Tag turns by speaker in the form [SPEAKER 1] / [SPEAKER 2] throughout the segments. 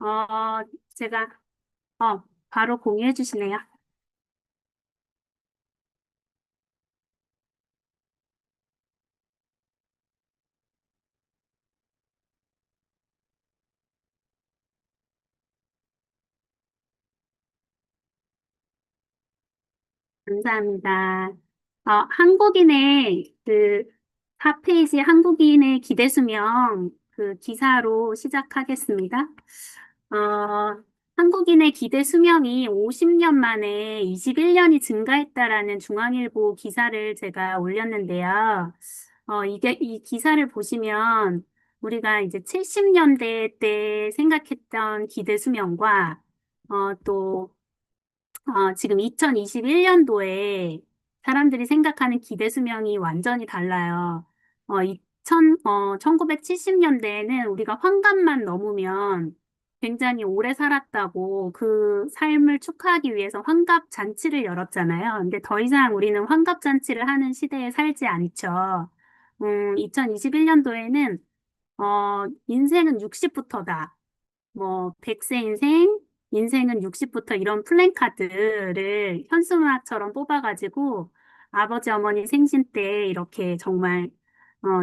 [SPEAKER 1] 어, 제가, 바로 공유해 주시네요. 감사합니다. 한국인의 4페이지 한국인의 기대 수명 그 기사로 시작하겠습니다. 어, 한국인의 기대 수명이 50년 만에 21년이 증가했다라는 중앙일보 기사를 제가 올렸는데요. 이 기사를 보시면 우리가 이제 70년대 때 생각했던 기대 수명과 또 지금 2021년도에 사람들이 생각하는 기대 수명이 완전히 달라요. 1970년대에는 우리가 환갑만 넘으면 굉장히 오래 살았다고 그 삶을 축하하기 위해서 환갑 잔치를 열었잖아요. 근데 더 이상 우리는 환갑 잔치를 하는 시대에 살지 않죠. 2021년도에는, 인생은 60부터다. 뭐, 100세 인생, 인생은 60부터 이런 플랜카드를 현수막처럼 뽑아가지고 아버지, 어머니 생신 때 이렇게 정말,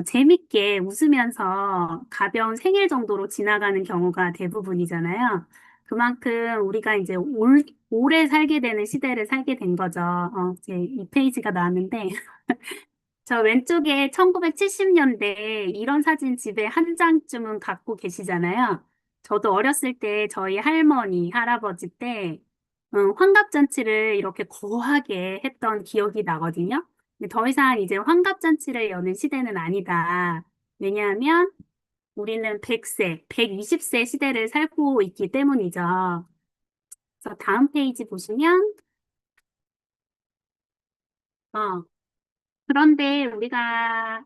[SPEAKER 1] 재밌게 웃으면서 가벼운 생일 정도로 지나가는 경우가 대부분이잖아요. 그만큼 우리가 이제 오래 살게 되는 시대를 살게 된 거죠. 이제 이 페이지가 나왔는데, 저 왼쪽에 1970년대 이런 사진 집에 한 장쯤은 갖고 계시잖아요. 저도 어렸을 때 저희 할머니, 할아버지 때 환갑잔치를 이렇게 거하게 했던 기억이 나거든요. 근데 더 이상 이제 환갑잔치를 여는 시대는 아니다. 왜냐하면 우리는 100세, 120세 시대를 살고 있기 때문이죠. 그래서 다음 페이지 보시면, 어, 그런데 우리가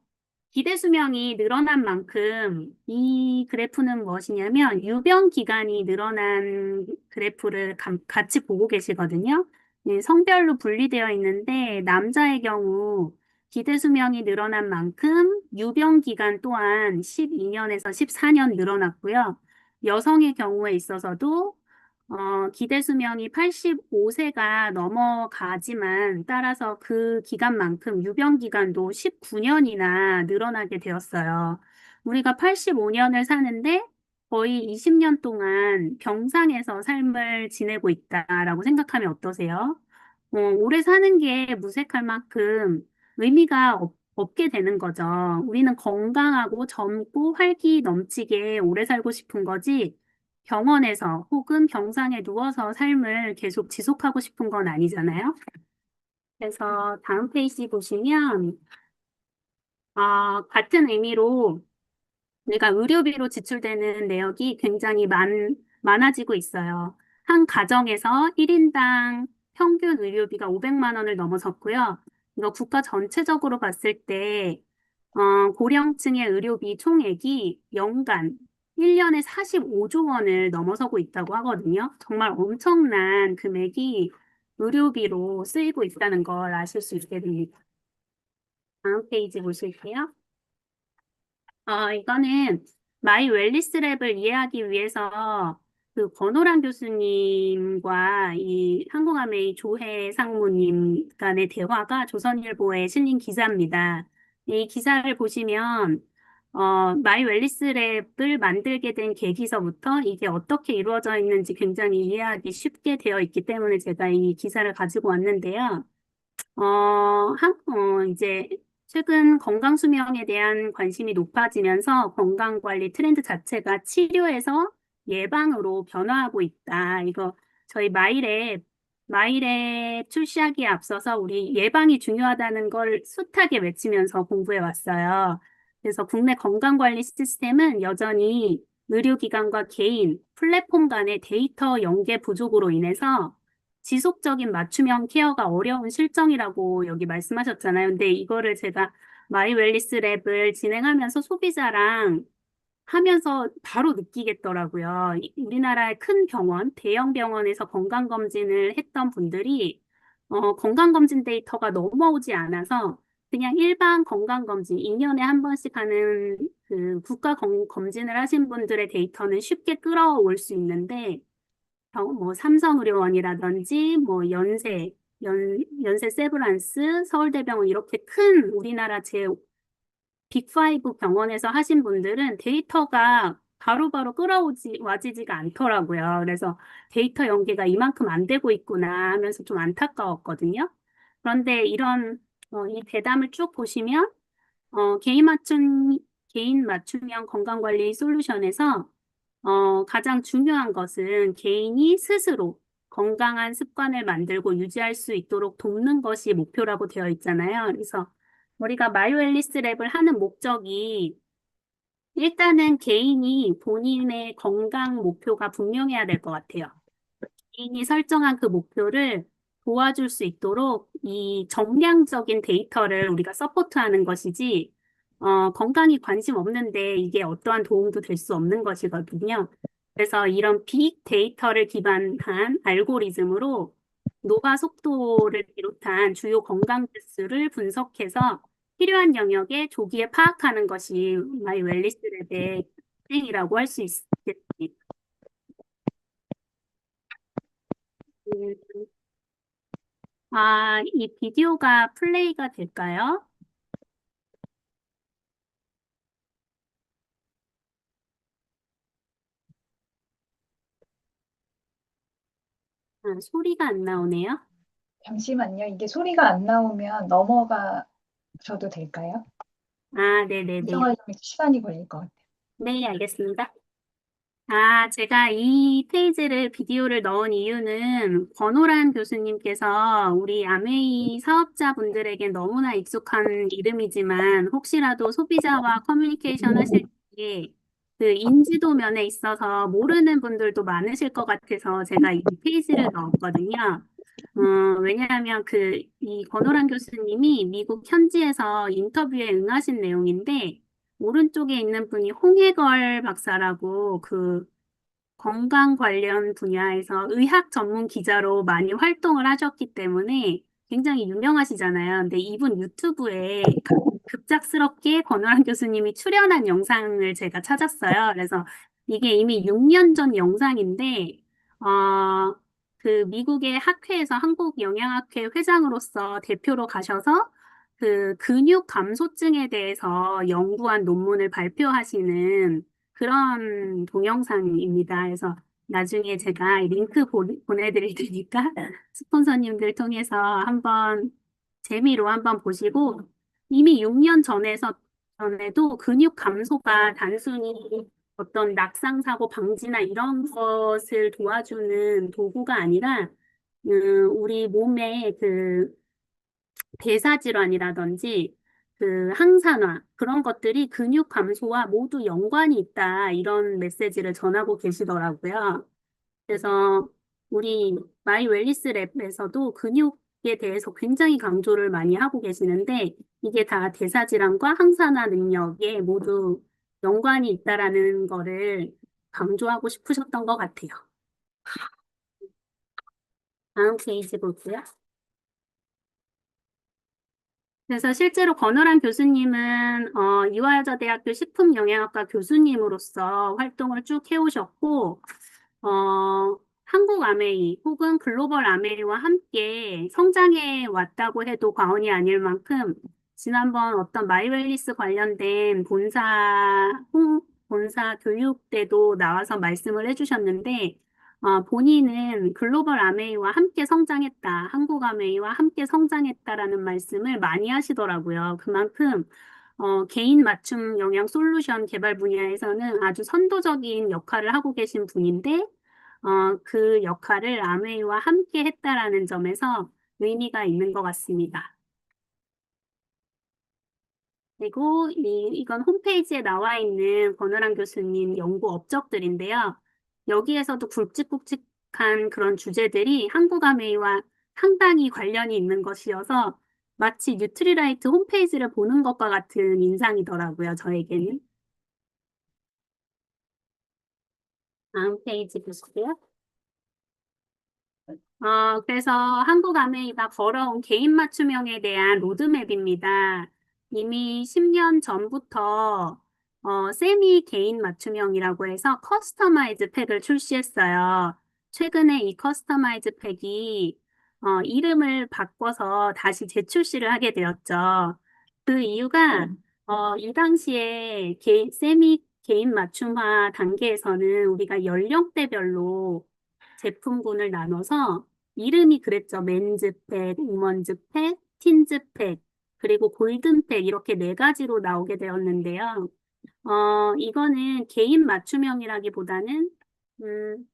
[SPEAKER 1] 기대 수명이 늘어난 만큼 이 그래프는 무엇이냐면 유병 기간이 늘어난 그래프를 같이 보고 계시거든요. 성별로 분리되어 있는데 남자의 경우 기대 수명이 늘어난 만큼 유병 기간 또한 12년에서 14년 늘어났고요. 여성의 경우에 있어서도 기대 수명이 85세가 넘어가지만 따라서 그 기간만큼 유병 기간도 19년이나 늘어나게 되었어요. 우리가 85년을 사는데 거의 20년 동안 병상에서 삶을 지내고 있다라고 생각하면 어떠세요? 오래 사는 게 무색할 만큼 의미가 없게 되는 거죠. 우리는 건강하고 젊고 활기 넘치게 오래 살고 싶은 거지. 병원에서 혹은 병상에 누워서 삶을 계속 지속하고 싶은 건 아니잖아요. 그래서 다음 페이지 보시면, 같은 의미로 우리가 의료비로 지출되는 내역이 굉장히 많아지고 있어요. 한 가정에서 1인당 평균 의료비가 500만 원을 넘어섰고요. 이거 국가 전체적으로 봤을 때, 고령층의 의료비 총액이 연간 1년에 45조 원을 넘어서고 있다고 하거든요. 정말 엄청난 금액이 의료비로 쓰이고 있다는 걸 아실 수 있게 됩니다. 다음 페이지 보실게요. 이거는 마이 웰리스 랩을 이해하기 위해서 그 권오란 교수님과 이 항공아메이 조혜 상무님 간의 대화가 조선일보에 실린 기사입니다. 이 기사를 보시면 마이 웰리스 랩을 만들게 된 계기서부터 이게 어떻게 이루어져 있는지 굉장히 이해하기 쉽게 되어 있기 때문에 제가 이 기사를 가지고 왔는데요. 이제 최근 건강 수명에 대한 관심이 높아지면서 건강 관리 트렌드 자체가 치료에서 예방으로 변화하고 있다. 이거 저희 마일에 출시하기에 앞서서 우리 예방이 중요하다는 걸 숱하게 외치면서 공부해 왔어요. 그래서 국내 건강관리 시스템은 여전히 의료기관과 개인, 플랫폼 간의 데이터 연계 부족으로 인해서 지속적인 맞춤형 케어가 어려운 실정이라고 여기 말씀하셨잖아요. 근데 이거를 제가 마이 웰리스 랩을 진행하면서 소비자랑 하면서 바로 느끼겠더라고요. 우리나라의 큰 병원, 대형 병원에서 건강검진을 했던 분들이 건강검진 데이터가 넘어오지 않아서 그냥 일반 건강검진, 2년에 한 번씩 하는 그 국가 검진을 하신 분들의 데이터는 쉽게 끌어올 수 있는데, 뭐 삼성의료원이라든지 뭐 연세 세브란스, 서울대병원 이렇게 큰 우리나라 제 빅5 병원에서 하신 분들은 데이터가 바로바로 와지지가 않더라고요. 그래서 데이터 연계가 이만큼 안 되고 있구나 하면서 좀 안타까웠거든요. 그런데 이 대담을 쭉 보시면, 어, 개인 맞춤, 개인 맞춤형 건강관리 솔루션에서, 가장 중요한 것은 개인이 스스로 건강한 습관을 만들고 유지할 수 있도록 돕는 것이 목표라고 되어 있잖아요. 그래서 우리가 마요 앨리스 랩을 하는 목적이 일단은 개인이 본인의 건강 목표가 분명해야 될 것 같아요. 개인이 설정한 그 목표를 도와줄 수 있도록 이 정량적인 데이터를 우리가 서포트하는 것이지, 건강에 관심 없는데 이게 어떠한 도움도 될 수 없는 것이거든요. 그래서 이런 빅 데이터를 기반한 알고리즘으로 노화 속도를 비롯한 주요 건강 지수를 분석해서 필요한 영역에 조기에 파악하는 것이 마이 웰리스 랩의 실행이라고 할 수 있겠습니다. 이 비디오가 플레이가 될까요? 소리가 안 나오네요.
[SPEAKER 2] 잠시만요. 이게 소리가 안 나오면 넘어가셔도 될까요?
[SPEAKER 1] 네네네.
[SPEAKER 2] 구성하려면 시간이 걸릴 것 같아요.
[SPEAKER 1] 네, 알겠습니다. 제가 이 페이지를 비디오를 넣은 이유는 권오란 교수님께서 우리 아메이 사업자분들에게 너무나 익숙한 이름이지만 혹시라도 소비자와 커뮤니케이션 하실 때 그 인지도 면에 있어서 모르는 분들도 많으실 것 같아서 제가 이 페이지를 넣었거든요. 왜냐하면 이 권오란 교수님이 미국 현지에서 인터뷰에 응하신 내용인데 오른쪽에 있는 분이 홍해걸 박사라고 건강 관련 분야에서 의학 전문 기자로 많이 활동을 하셨기 때문에 굉장히 유명하시잖아요. 근데 이분 유튜브에 급작스럽게 권오란 교수님이 출연한 영상을 제가 찾았어요. 그래서 이게 이미 6년 전 영상인데, 어, 그 미국의 학회에서 한국영양학회 회장으로서 대표로 가셔서 그 근육 감소증에 대해서 연구한 논문을 발표하시는 그런 동영상입니다. 그래서 나중에 제가 링크 보내드릴 테니까 스폰서님들 통해서 재미로 한번 보시고 이미 6년 전에도 근육 감소가 단순히 어떤 낙상사고 방지나 이런 것을 도와주는 도구가 아니라 우리 몸의 대사질환이라든지 항산화 그런 것들이 근육 감소와 모두 연관이 있다 이런 메시지를 전하고 계시더라고요. 그래서 우리 마이 웰리스 랩에서도 근육에 대해서 굉장히 강조를 많이 하고 계시는데 이게 다 대사질환과 항산화 능력에 모두 연관이 있다라는 거를 강조하고 싶으셨던 것 같아요. 다음 페이지 볼게요. 그래서 실제로 권오란 교수님은 이화여자대학교 식품영양학과 교수님으로서 활동을 쭉 해오셨고, 한국 아메이 혹은 글로벌 아메이와 함께 성장해 왔다고 해도 과언이 아닐 만큼 지난번 어떤 마이웰리스 관련된 본사 교육 때도 나와서 말씀을 해주셨는데, 본인은 글로벌 아메이와 함께 성장했다, 한국 아메이와 함께 성장했다라는 말씀을 많이 하시더라고요. 그만큼 개인 맞춤 영양 솔루션 개발 분야에서는 아주 선도적인 역할을 하고 계신 분인데, 그 역할을 아메이와 함께 했다라는 점에서 의미가 있는 것 같습니다. 그리고 이건 홈페이지에 나와 있는 권오란 교수님 연구 업적들인데요. 여기에서도 굵직굵직한 그런 주제들이 한국 아메이와 상당히 관련이 있는 것이어서 마치 뉴트리라이트 홈페이지를 보는 것과 같은 인상이더라고요, 저에게는. 다음 페이지 보실게요. 그래서 한국 아메이가 걸어온 개인 맞춤형에 대한 로드맵입니다. 이미 10년 전부터 세미 개인 맞춤형이라고 해서 커스터마이즈 팩을 출시했어요. 최근에 이 커스터마이즈 팩이 이름을 바꿔서 다시 재출시를 하게 되었죠. 그 이유가 이 당시에 세미 개인 맞춤화 단계에서는 우리가 연령대별로 제품군을 나눠서 이름이 그랬죠. 맨즈 팩, 우먼즈 팩, 틴즈 팩, 그리고 골든 팩 이렇게 네 가지로 나오게 되었는데요. 이거는 개인 맞춤형이라기보다는, 음,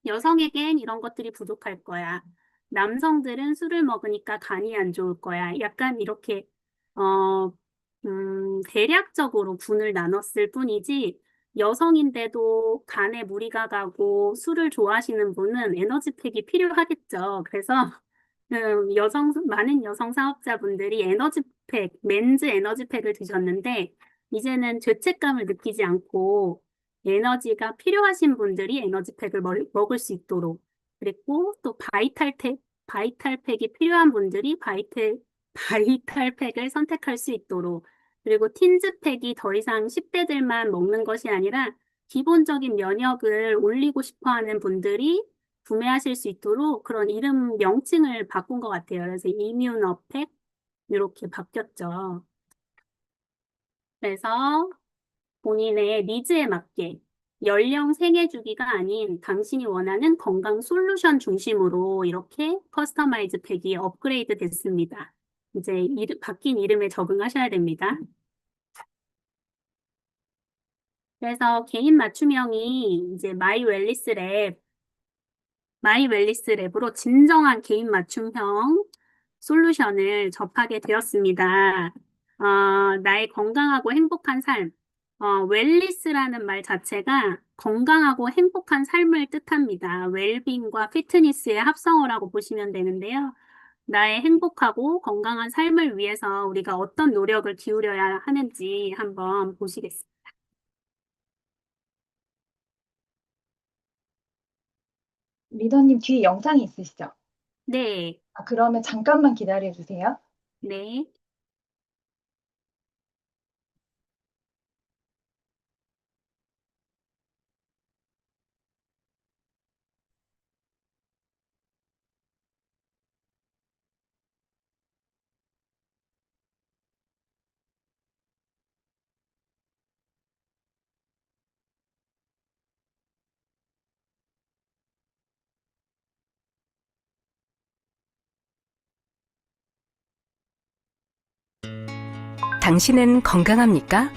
[SPEAKER 1] 여성에겐 이런 것들이 부족할 거야. 남성들은 술을 먹으니까 간이 안 좋을 거야. 약간 이렇게, 어, 대략적으로 군을 나눴을 뿐이지, 여성인데도 간에 무리가 가고 술을 좋아하시는 분은 에너지팩이 필요하겠죠. 그래서, 많은 여성 사업자분들이 에너지팩, 맨즈 에너지팩을 드셨는데, 이제는 죄책감을 느끼지 않고, 에너지가 필요하신 분들이 에너지팩을 먹을 수 있도록, 그리고 또 바이탈팩이 필요한 분들이 바이탈팩을 선택할 수 있도록, 그리고 틴즈팩이 더 이상 10대들만 먹는 것이 아니라 기본적인 면역을 올리고 싶어 하는 분들이 구매하실 수 있도록 그런 이름 명칭을 바꾼 것 같아요. 그래서 이뮤너팩 이렇게 바뀌었죠. 그래서 본인의 니즈에 맞게 연령 생애 주기가 아닌 당신이 원하는 건강 솔루션 중심으로 이렇게 커스터마이즈 팩이 업그레이드 됐습니다. 이제 바뀐 이름에 적응하셔야 됩니다. 그래서 개인 맞춤형이 이제 마이 웰리스 랩으로 진정한 개인 맞춤형 솔루션을 접하게 되었습니다. 나의 건강하고 행복한 삶. 웰리스라는 말 자체가 건강하고 행복한 삶을 뜻합니다. 웰빙과 피트니스의 합성어라고 보시면 되는데요. 나의 행복하고 건강한 삶을 위해서 우리가 어떤 노력을 기울여야 하는지 한번 보시겠습니다.
[SPEAKER 2] 리더님 뒤에 영상이 있으시죠?
[SPEAKER 1] 네,
[SPEAKER 2] 아, 그러면 잠깐만 기다려 주세요.
[SPEAKER 1] 네.
[SPEAKER 3] 당신은 건강합니까?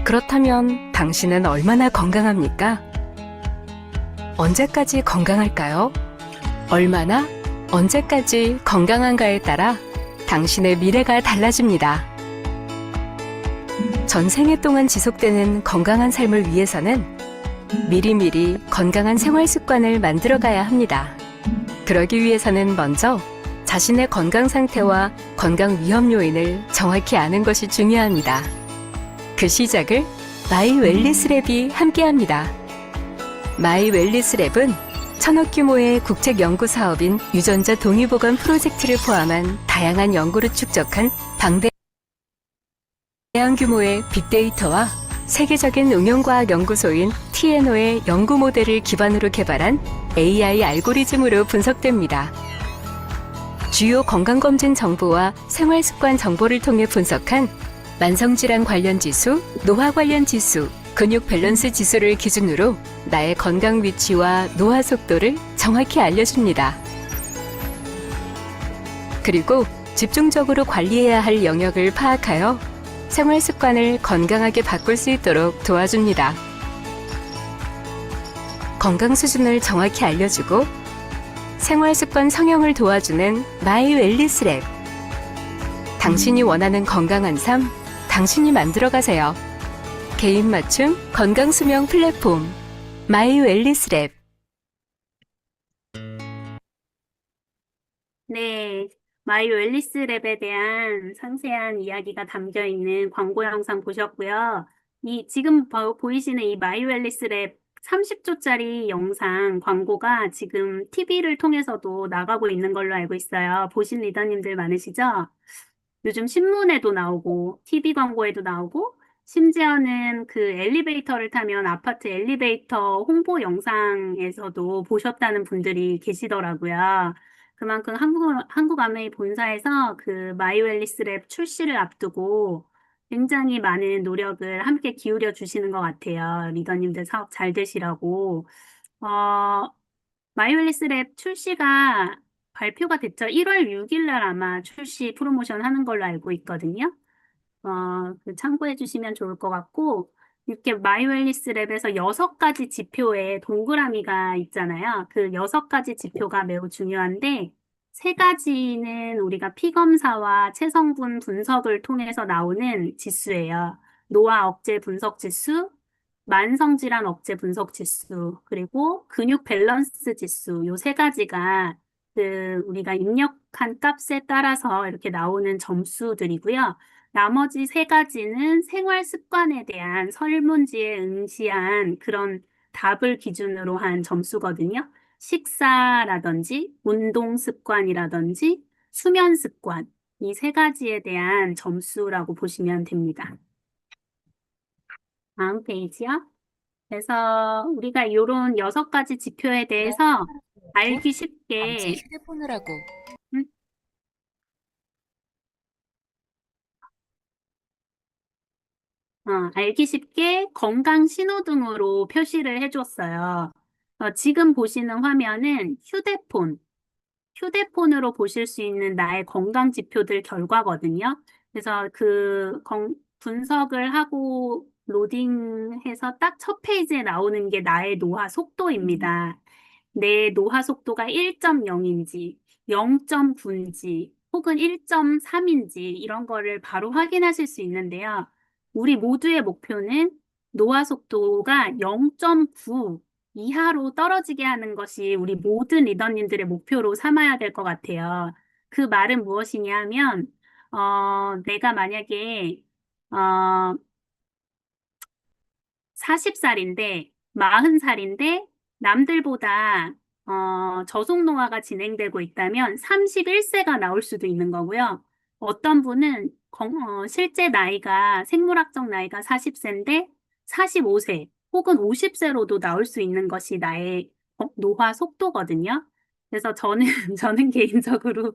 [SPEAKER 3] 그렇다면 당신은 얼마나 건강합니까? 언제까지 건강할까요? 얼마나, 언제까지 건강한가에 따라 당신의 미래가 달라집니다. 전생에 동안 지속되는 건강한 삶을 위해서는 미리미리 건강한 생활 습관을 만들어가야 합니다. 그러기 위해서는 먼저 자신의 건강 상태와 건강 위험 요인을 정확히 아는 것이 중요합니다. 그 시작을 마이 웰리스 랩이 함께합니다. 마이 웰리스 랩은 1,000억 규모의 국책 연구 사업인 유전자 동의보건 프로젝트를 포함한 다양한 연구를 축적한 방대한 규모의 빅데이터와 세계적인 응용과학 연구소인 TNO의 연구 모델을 기반으로 개발한 AI 알고리즘으로 분석됩니다. 주요 건강검진 정보와 생활습관 정보를 통해 분석한 만성질환 관련 지수, 노화 관련 지수, 근육 밸런스 지수를 기준으로 나의 건강 위치와 노화 속도를 정확히 알려줍니다. 그리고 집중적으로 관리해야 할 영역을 파악하여 생활 습관을 건강하게 바꿀 수 있도록 도와줍니다. 건강 수준을 정확히 알려주고 생활 습관 성형을 도와주는 마이 웰리스 랩. 당신이 원하는 건강한 삶, 당신이 만들어가세요. 개인 맞춤 건강 수명 플랫폼 마이 웰리스 랩.
[SPEAKER 1] 네, 마이 웰리스 랩에 대한 상세한 이야기가 담겨 있는 광고 영상 보셨고요. 지금 보이시는 이 마이 웰리스 랩 30초짜리 영상 광고가 지금 TV를 통해서도 나가고 있는 걸로 알고 있어요. 보신 리더님들 많으시죠? 요즘 신문에도 나오고, TV 광고에도 나오고, 심지어는 그 엘리베이터를 타면 아파트 엘리베이터 홍보 영상에서도 보셨다는 분들이 계시더라고요. 그만큼 한국 아메이 본사에서 그 마이웰리스 랩 출시를 앞두고 굉장히 많은 노력을 함께 기울여 주시는 것 같아요. 리더님들 사업 잘 되시라고. 어, 마이웰리스 랩 출시가 발표가 됐죠. 1월 6일 날 아마 출시 프로모션 하는 걸로 알고 있거든요. 그 참고해 주시면 좋을 것 같고, 이렇게 마이웰리스 랩에서 6가지 지표에 동그라미가 있잖아요. 그 6가지 지표가 매우 중요한데, 3가지는 우리가 피검사와 체성분 분석을 통해서 나오는 지수예요. 노화 억제 분석 지수, 만성질환 억제 분석 지수, 그리고 근육 밸런스 지수, 요 3가지가 그 우리가 입력한 값에 따라서 이렇게 나오는 점수들이고요. 나머지 3가지는 생활 습관에 대한 설문지에 응시한 그런 답을 기준으로 한 점수거든요. 식사라든지 운동 습관이라든지 수면 습관, 이 3가지에 대한 점수라고 보시면 됩니다. 다음 페이지요. 그래서 우리가 이런 6가지 지표에 대해서 알기
[SPEAKER 3] 밤새
[SPEAKER 1] 쉽게
[SPEAKER 3] 휴대폰을 하고
[SPEAKER 1] 음, 알기 쉽게 건강 신호등으로 표시를 해줬어요. 지금 보시는 화면은 휴대폰으로 보실 수 있는 나의 건강 지표들 결과거든요. 그래서 분석을 하고 로딩해서 딱 첫 페이지에 나오는 게 나의 노화 속도입니다. 내 노화 속도가 1.0인지, 0.9인지, 혹은 1.3인지 이런 거를 바로 확인하실 수 있는데요. 우리 모두의 목표는 노화 속도가 0.9 이하로 떨어지게 하는 것이 우리 모든 리더님들의 목표로 삼아야 될 것 같아요. 그 말은 무엇이냐 하면, 내가 만약에, 어, 40살인데, 40살인데, 남들보다, 저속노화가 진행되고 있다면 31세가 나올 수도 있는 거고요. 어떤 분은 실제 나이가, 생물학적 나이가 40세인데, 45세 혹은 50세로도 나올 수 있는 것이 나의 노화 속도거든요. 그래서 저는, 저는 개인적으로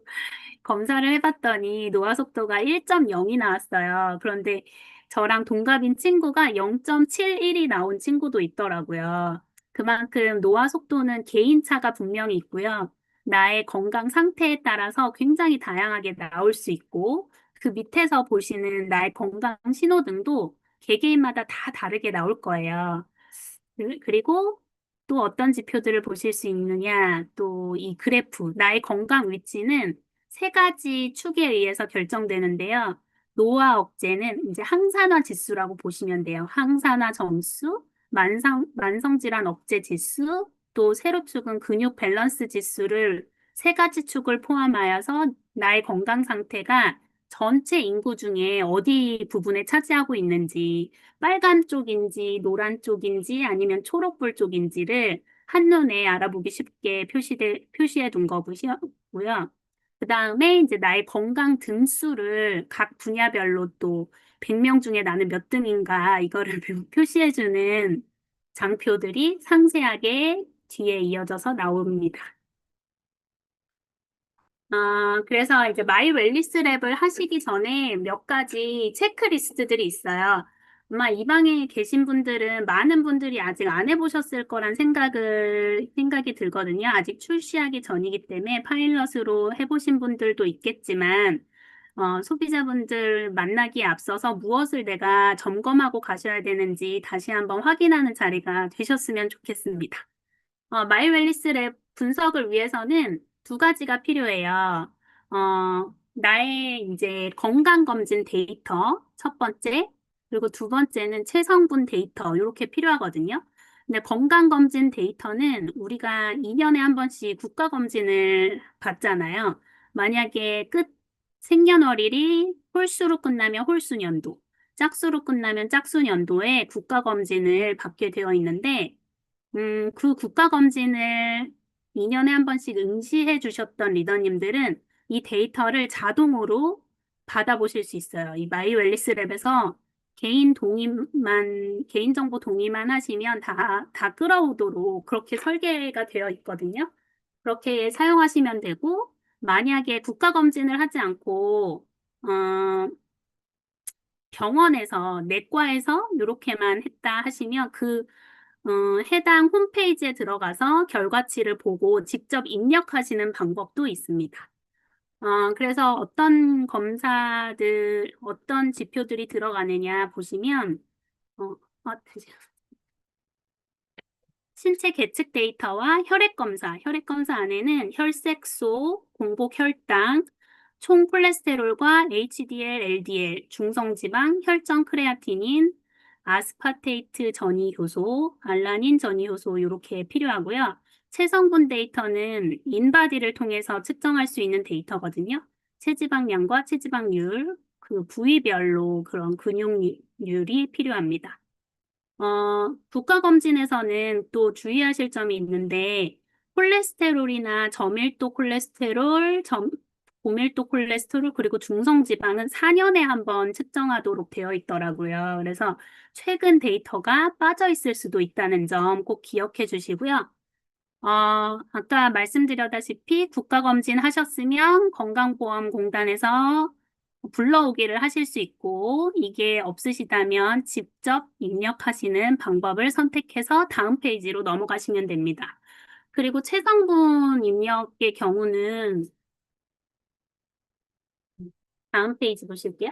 [SPEAKER 1] 검사를 해봤더니 노화 속도가 1.0이 나왔어요. 그런데 저랑 동갑인 친구가 0.71이 나온 친구도 있더라고요. 그만큼 노화 속도는 개인차가 분명히 있고요. 나의 건강 상태에 따라서 굉장히 다양하게 나올 수 있고, 그 밑에서 보시는 나의 건강 신호등도 개개인마다 다 다르게 나올 거예요. 그리고 또 어떤 지표들을 보실 수 있느냐, 또 이 그래프, 나의 건강 위치는 3가지 축에 의해서 결정되는데요. 노화 억제는 이제 항산화 지수라고 보시면 돼요. 항산화 점수, 만성질환 억제 지수, 또 세로축은 근육 밸런스 지수를 3가지 축을 포함하여서 나의 건강 상태가 전체 인구 중에 어디 부분에 차지하고 있는지, 빨간 쪽인지 노란 쪽인지 아니면 초록불 쪽인지를 한눈에 알아보기 쉽게 표시해 둔 거고요. 그 다음에 이제 나의 건강 등수를 각 분야별로 또 100명 중에 나는 몇 등인가 이거를 표시해 주는 장표들이 상세하게 뒤에 이어져서 나옵니다. 그래서 이제 마이 웰니스 랩을 하시기 전에 몇 가지 체크리스트들이 있어요. 아마 이 방에 계신 분들은 많은 분들이 아직 안 해보셨을 거란 생각이 들거든요. 아직 출시하기 전이기 때문에 파일럿으로 해보신 분들도 있겠지만, 소비자분들 만나기에 앞서서 무엇을 내가 점검하고 가셔야 되는지 다시 한번 확인하는 자리가 되셨으면 좋겠습니다. 마이 웰니스 랩 분석을 위해서는 2가지가 필요해요. 나의 이제 건강검진 데이터, 첫 번째, 그리고 2번째는 체성분 데이터, 이렇게 필요하거든요. 근데 건강검진 데이터는 우리가 2년에 한 번씩 국가검진을 받잖아요. 만약에 생년월일이 홀수로 끝나면 홀수년도, 짝수로 끝나면 짝수년도에 국가검진을 받게 되어 있는데, 그 국가검진을 2년에 한 번씩 응시해 주셨던 리더님들은 이 데이터를 자동으로 받아보실 수 있어요. 이 마이웰리스 랩에서 개인정보 동의만 하시면 다 끌어오도록 그렇게 설계가 되어 있거든요. 그렇게 사용하시면 되고, 만약에 국가검진을 하지 않고, 병원에서, 내과에서 이렇게만 했다 하시면 해당 홈페이지에 들어가서 결과치를 보고 직접 입력하시는 방법도 있습니다. 그래서 어떤 지표들이 들어가느냐 보시면, 어, 잠시만요. 신체 계측 데이터와 혈액 검사 안에는 혈색소, 공복 혈당, 총 콜레스테롤과 HDL, LDL, 중성지방, 혈전 크레아티닌, 아스파테이트 전이 효소, 알라닌 전이 효소 이렇게 필요하고요. 체성분 데이터는 인바디를 통해서 측정할 수 있는 데이터거든요. 체지방량과 체지방률, 그 부위별로 그런 근육률이 필요합니다. 국가검진에서는 또 주의하실 점이 있는데, 콜레스테롤이나 고밀도 콜레스테롤, 그리고 중성지방은 4년에 한 번 측정하도록 되어 있더라고요. 그래서 최근 데이터가 빠져 있을 수도 있다는 점 꼭 기억해 주시고요. 아까 말씀드렸다시피 국가검진 하셨으면 건강보험공단에서 불러오기를 하실 수 있고, 이게 없으시다면 직접 입력하시는 방법을 선택해서 다음 페이지로 넘어가시면 됩니다. 그리고 체성분 입력의 경우는 다음 페이지 보실게요.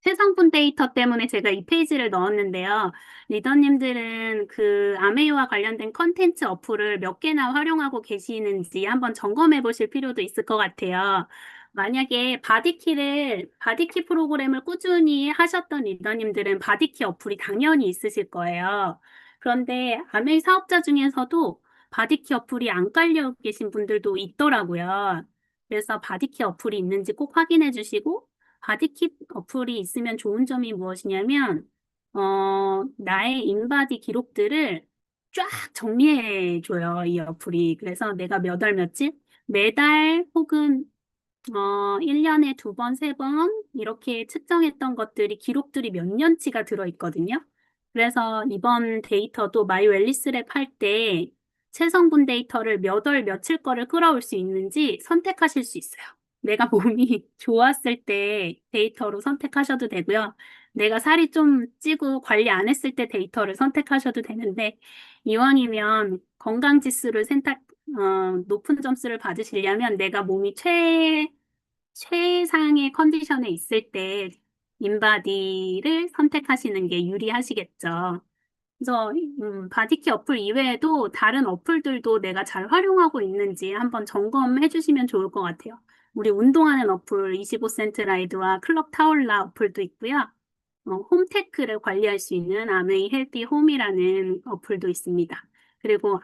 [SPEAKER 1] 체성분 데이터 때문에 제가 이 페이지를 넣었는데요. 리더님들은 그 아메이와 관련된 컨텐츠 어플을 몇 개나 활용하고 계시는지 한번 점검해 보실 필요도 있을 것 같아요. 만약에 바디키 프로그램을 꾸준히 하셨던 리더님들은 바디키 어플이 당연히 있으실 거예요. 그런데 아메이 사업자 중에서도 바디키 어플이 안 깔려 계신 분들도 있더라고요. 그래서 바디키 어플이 있는지 꼭 확인해 주시고, 바디킵 어플이 있으면 좋은 점이 무엇이냐면, 나의 인바디 기록들을 쫙 정리해줘요, 이 어플이. 그래서 내가 몇 월 며칠, 매달 혹은 1년에 두 번, 세 번, 이렇게 측정했던 것들이, 기록들이 몇 년치가 들어있거든요. 그래서 이번 데이터도 마이웰리스랩 할 때 체성분 데이터를 몇 월, 며칠 거를 끌어올 수 있는지 선택하실 수 있어요. 내가 몸이 좋았을 때 데이터로 선택하셔도 되고요. 내가 살이 좀 찌고 관리 안 했을 때 데이터를 선택하셔도 되는데, 이왕이면 건강지수를 높은 점수를 받으시려면 내가 몸이 최상의 컨디션에 있을 때 인바디를 선택하시는 게 유리하시겠죠. 그래서 바디키 어플 이외에도 다른 어플들도 내가 잘 활용하고 있는지 한번 점검해 주시면 좋을 것 같아요. 우리 운동하는 어플 25센트 라이드와 클럽 타올라 어플도 있고요. 홈테크를 관리할 수 있는 아메이 헬티 홈이라는 어플도 있습니다. 그리고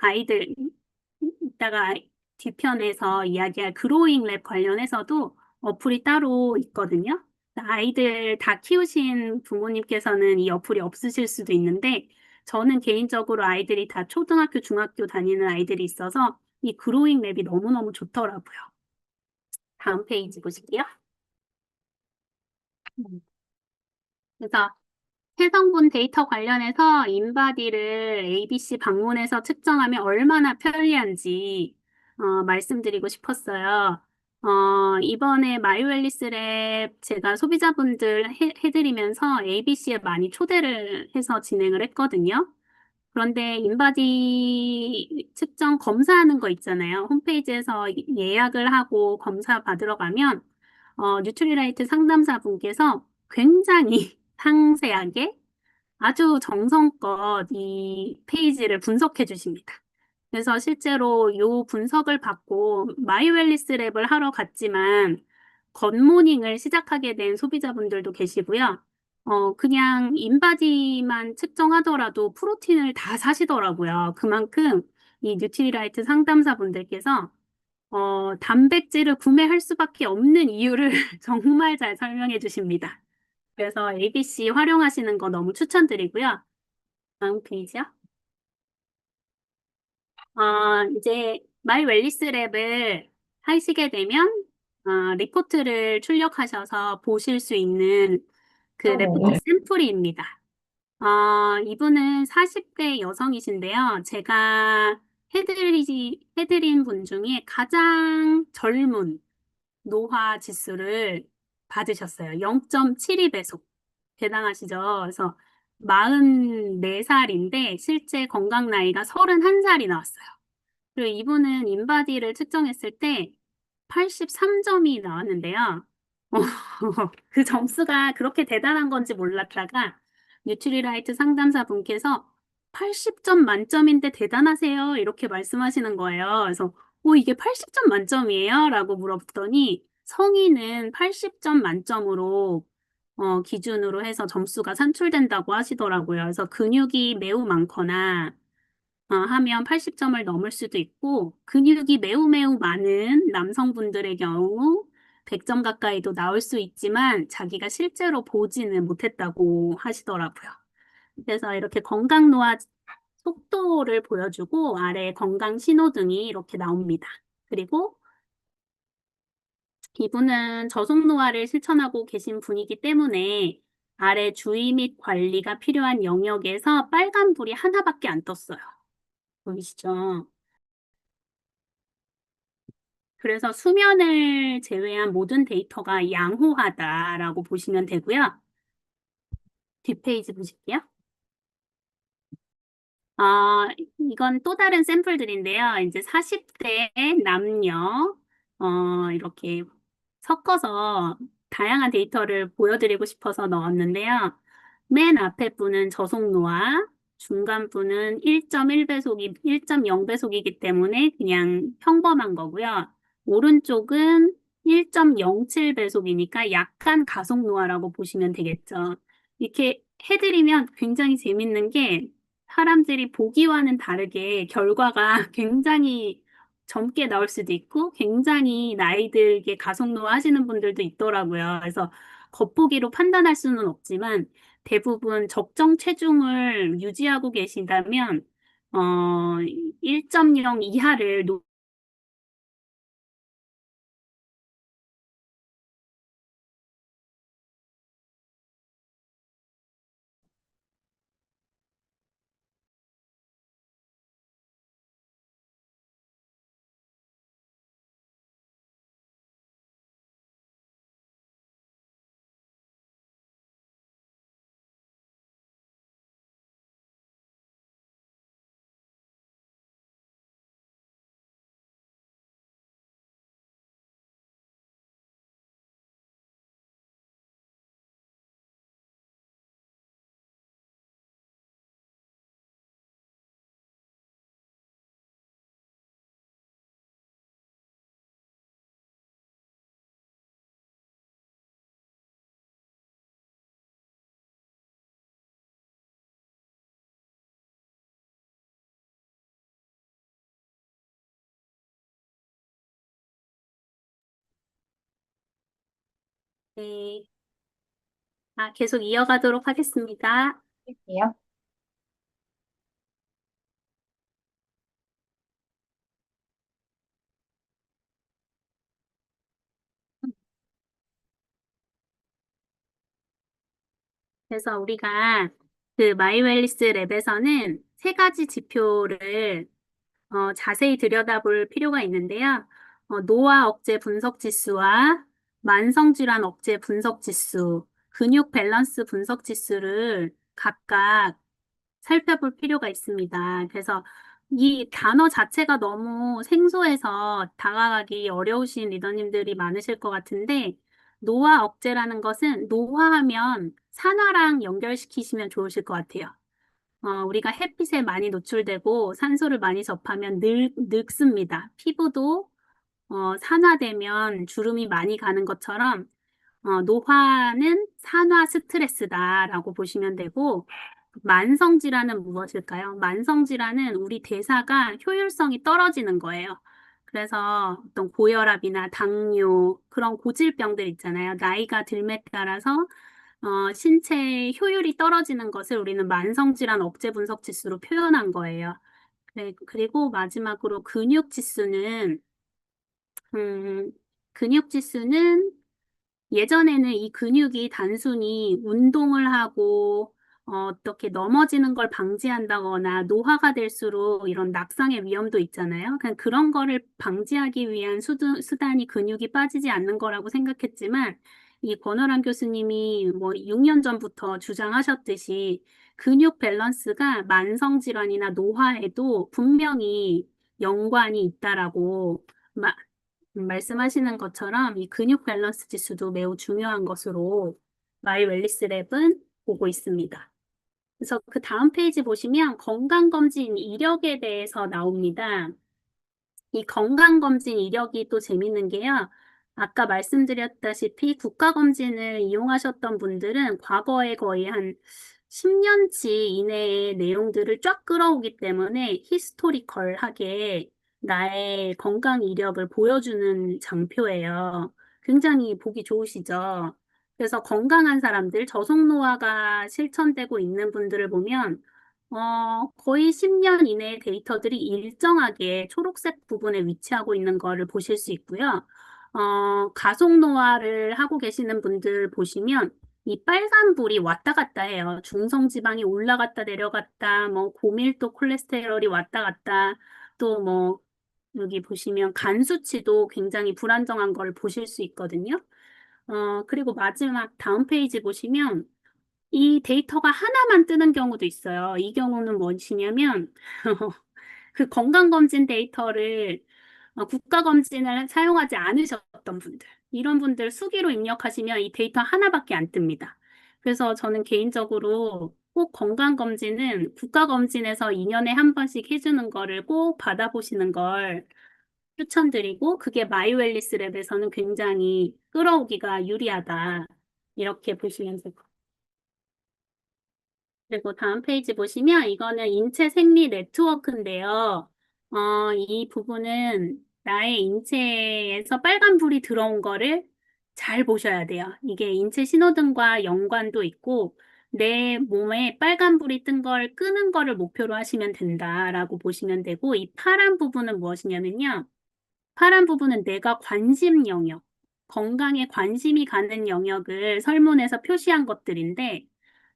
[SPEAKER 1] 이따가 뒤편에서 이야기할 그로잉 랩 관련해서도 어플이 따로 있거든요. 아이들 다 키우신 부모님께서는 이 어플이 없으실 수도 있는데, 저는 개인적으로 아이들이 다 초등학교, 중학교 다니는 아이들이 있어서 이 그로잉 랩이 너무너무 좋더라고요. 다음 페이지 보실게요. 그래서 해성분 데이터 관련해서 인바디를 ABC 방문해서 측정하면 얼마나 편리한지 말씀드리고 싶었어요. 이번에 마이웰리스랩 제가 소비자분들 해드리면서 ABC에 많이 초대를 해서 진행을 했거든요. 그런데 인바디 측정 검사하는 거 있잖아요. 홈페이지에서 예약을 하고 검사 받으러 가면 뉴트리라이트 상담사분께서 굉장히 상세하게 아주 정성껏 이 페이지를 분석해 주십니다. 그래서 실제로 이 분석을 받고 마이웰리스 랩을 하러 갔지만 굿모닝을 시작하게 된 소비자분들도 계시고요. 그냥 인바디만 측정하더라도 프로틴을 다 사시더라고요. 그만큼 이 뉴트리라이트 상담사분들께서 단백질을 구매할 수밖에 없는 이유를 정말 잘 설명해 주십니다. 그래서 ABC 활용하시는 거 너무 추천드리고요. 다음 페이지요. 이제 마이 웰니스 랩을 하시게 되면 리포트를 출력하셔서 보실 수 있는 그 레포트 샘플입니다. 이분은 40대 여성이신데요. 제가 해드린 분 중에 가장 젊은 노화 지수를 받으셨어요. 0.72배속. 대단하시죠? 그래서 44살인데 실제 건강 나이가 31살이 나왔어요. 그리고 이분은 인바디를 측정했을 때 83점이 나왔는데요. 어, 그 점수가 그렇게 대단한 건지 몰랐다가 뉴트리라이트 상담사 분께서 80점 만점인데 대단하세요. 이렇게 말씀하시는 거예요. 그래서 이게 80점 만점이에요? 라고 물어봤더니 성인은 80점 만점으로 기준으로 해서 점수가 산출된다고 하시더라고요. 그래서 근육이 매우 많거나 하면 80점을 넘을 수도 있고, 근육이 매우 매우 많은 남성분들의 경우 100점 가까이도 나올 수 있지만 자기가 실제로 보지는 못했다고 하시더라고요. 그래서 이렇게 건강 노화 속도를 보여주고 아래 건강 신호등이 이렇게 나옵니다. 그리고 이분은 저속 노화를 실천하고 계신 분이기 때문에 아래 주의 및 관리가 필요한 영역에서 빨간불이 하나밖에 안 떴어요. 보이시죠? 그래서 수면을 제외한 모든 데이터가 양호하다라고 보시면 되고요. 뒷페이지 보실게요. 이건 또 다른 샘플들인데요. 이제 40대 남녀, 이렇게 섞어서 다양한 데이터를 보여드리고 싶어서 넣었는데요. 맨 앞에 분은 저속노화, 중간 분은 1.1배속이, 1.0배속이기 때문에 그냥 평범한 거고요. 오른쪽은 1.07배속이니까 약간 가속노화라고 보시면 되겠죠. 이렇게 해드리면 굉장히 재밌는 게 사람들이 보기와는 다르게 결과가 굉장히 젊게 나올 수도 있고 굉장히 나이 들게 가속노화 하시는 분들도 있더라고요. 그래서 겉보기로 판단할 수는 없지만 대부분 적정 체중을 유지하고 계신다면 어, 1.0 이하를 네, 계속 이어가도록 하겠습니다.
[SPEAKER 2] 할게요.
[SPEAKER 1] 그래서 우리가 그 마이웰리스 랩에서는 세 가지 지표를 자세히 들여다볼 필요가 있는데요. 노화 억제 분석 지수와 만성질환 억제 분석 지수, 근육 밸런스 분석 지수를 각각 살펴볼 필요가 있습니다. 그래서 이 단어 자체가 너무 생소해서 다가가기 어려우신 리더님들이 많으실 것 같은데, 노화 억제라는 것은 노화하면 산화랑 연결시키시면 좋으실 것 같아요. 우리가 햇빛에 많이 노출되고 산소를 많이 접하면 늙습니다. 피부도 산화되면 주름이 많이 가는 것처럼 노화는 산화 스트레스다라고 보시면 되고, 만성 질환은 무엇일까요? 만성 질환은 우리 대사가 효율성이 떨어지는 거예요. 그래서 어떤 고혈압이나 당뇨, 그런 고질병들 있잖아요. 나이가 들에 따라서 신체 효율이 떨어지는 것을 우리는 만성질환 억제 분석 지수로 표현한 거예요. 그리고 마지막으로 음, 근육 지수는 예전에는 이 근육이 단순히 운동을 하고 어떻게 넘어지는 걸 방지한다거나 노화가 될수록 이런 낙상의 위험도 있잖아요. 그냥 그런 거를 방지하기 위한 수단이 근육이 빠지지 않는 거라고 생각했지만 이 권호람 교수님이 뭐 6년 전부터 주장하셨듯이 근육 밸런스가 만성 질환이나 노화에도 분명히 연관이 있다라고 말씀하시는 것처럼 이 근육 밸런스 지수도 매우 중요한 것으로 마이 웰리스 랩은 보고 있습니다. 그래서 그 다음 페이지 보시면 건강검진 이력에 대해서 나옵니다. 이 건강검진 이력이 또 재밌는 게요. 아까 말씀드렸다시피 국가검진을 이용하셨던 분들은 과거에 거의 한 10년치 이내의 내용들을 쫙 끌어오기 때문에 히스토리컬하게 나의 건강 이력을 보여주는 장표예요. 굉장히 보기 좋으시죠? 그래서 건강한 사람들, 저속노화가 실천되고 있는 분들을 보면 거의 10년 이내의 데이터들이 일정하게 초록색 부분에 위치하고 있는 거를 보실 수 있고요. 가속노화를 하고 계시는 분들 보시면 이 빨간 불이 왔다 갔다 해요. 중성지방이 올라갔다 내려갔다, 뭐 고밀도 콜레스테롤이 왔다 갔다, 또 뭐 여기 보시면 간 수치도 굉장히 불안정한 걸 보실 수 있거든요. 그리고 마지막 다음 페이지 보시면 이 데이터가 하나만 뜨는 경우도 있어요. 이 경우는 무엇이냐면, 그 건강검진 데이터를 국가검진을 사용하지 않으셨던 분들, 이런 분들 수기로 입력하시면 이 데이터 하나밖에 안 뜹니다. 그래서 저는 개인적으로 꼭 건강검진은 국가검진에서 2년에 한 번씩 해주는 거를 꼭 받아보시는 걸 추천드리고, 그게 마이웰리스 랩에서는 굉장히 끌어오기가 유리하다. 이렇게 보시면 될 것 같아요. 그리고 다음 페이지 보시면 이거는 인체 생리 네트워크인데요. 이 부분은 나의 인체에서 빨간불이 들어온 거를 잘 보셔야 돼요. 이게 인체 신호등과 연관도 있고 내 몸에 빨간불이 뜬 걸 끄는 거를 목표로 하시면 된다라고 보시면 되고 이 파란 부분은 무엇이냐면요. 파란 부분은 내가 관심 영역, 건강에 관심이 가는 영역을 설문에서 표시한 것들인데